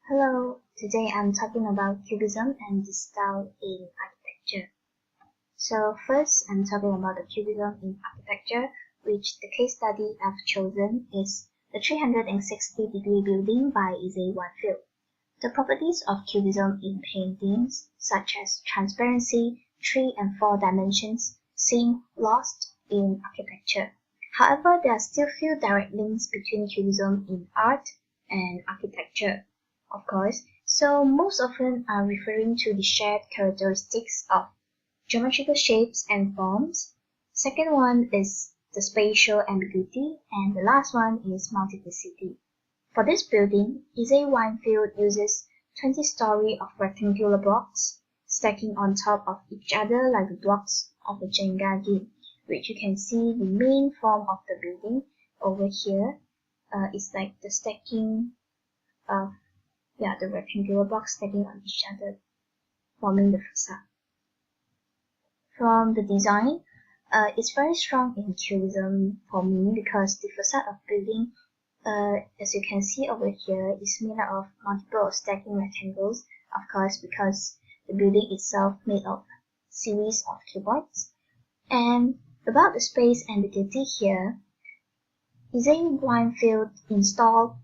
Hello, today I'm talking about Cubism and the style in architecture. So first, I'm talking about the Cubism in architecture, which the case study I've chosen is the 360-degree building by Weinfeld. The properties of Cubism in paintings, such as transparency, 3 and 4 dimensions, seem lost in architecture. However, there are still few direct links between Cubism in art and architecture, of course, so most often are referring to the shared characteristics of geometrical shapes and forms. Second one is the spatial ambiguity, and the last one is multiplicity. For this building, Weinfeld uses 20 stories of rectangular blocks stacking on top of each other like the blocks of a Jenga game, which you can see the main form of the building over here. It's like the stacking of the rectangular blocks stacking on each other, forming the facade. From the design, it's very strong in Cubism for me because the facade of building, as you can see over here, is made out of multiple stacking rectangles, of course, because the building itself made of series of cuboids. And about the space ambiguity here, Weinfeld installed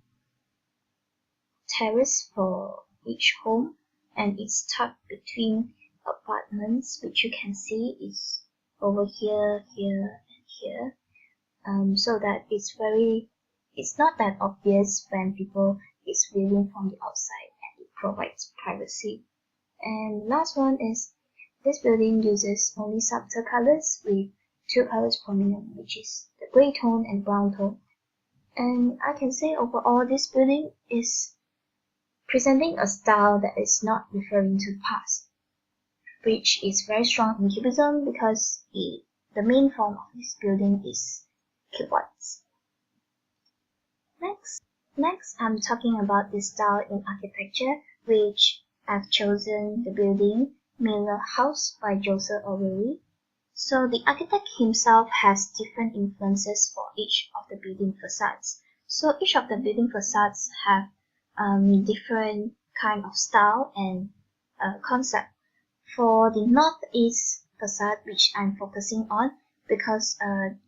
terrace for each home, and it's tucked between apartments, which you can see is over here, here, and here, so that it's not that obvious when people is viewing from the outside, and it provides privacy. And last one is this building uses only subtle colors with 2 colors prominent, which is the gray tone and brown tone. And I can say overall this building is presenting a style that is not referring to the past, which is very strong in Cubism because the main form of this building is cuboids. Next, I'm talking about the style in architecture, which I've chosen the building Miller House by Joseph Overy. So the architect himself has different influences for each of the building facades. So each of the building facades have different kind of style and concept. For the northeast facade, which I'm focusing on because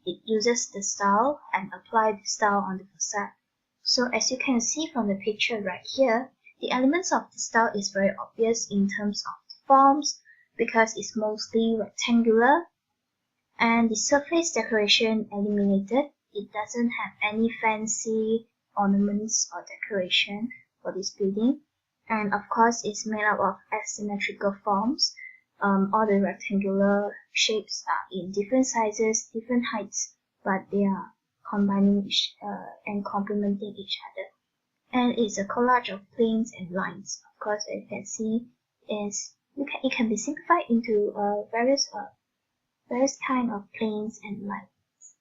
it uses the style and apply the style on the facade. So as you can see from the picture right here, the elements of the style is very obvious in terms of the forms because it's mostly rectangular, and the surface decoration eliminated. It doesn't have any fancy ornaments or decoration for this building, and of course it's made up of asymmetrical forms. All the rectangular shapes are in different sizes, different heights, but they are combining and complementing each other. And it's a collage of planes and lines. Of course, as you can see, it can be simplified into various kind of planes and lines.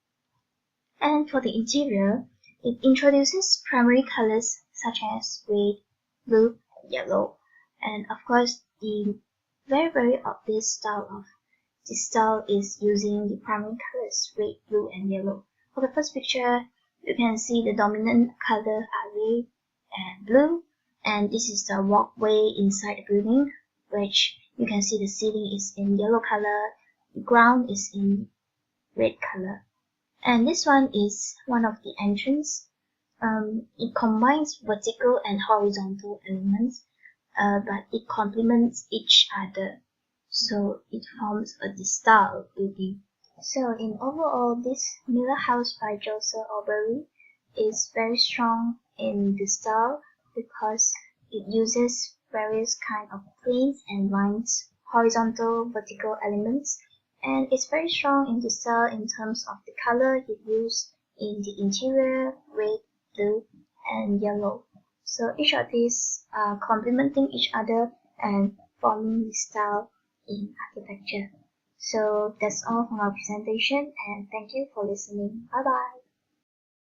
And for the interior, it introduces primary colors such as red, blue, and yellow. And of course, the very obvious style of this style is using the primary colors red, blue, and yellow. For the first picture, you can see the dominant color are red and blue, and this is the walkway inside the building, which you can see the ceiling is in yellow color, the ground is in red color. And this one is one of the entrance. It combines vertical and horizontal elements, but it complements each other, so it forms a style building. So in overall, this Miller House by Joseph Overy is very strong in the style because it uses various kind of planes and lines, horizontal, vertical elements, and it's very strong in the style in terms of the color it used in the interior, red, blue, and yellow. So each of these are complementing each other and forming the style in architecture. So that's all from our presentation, and thank you for listening. Bye bye.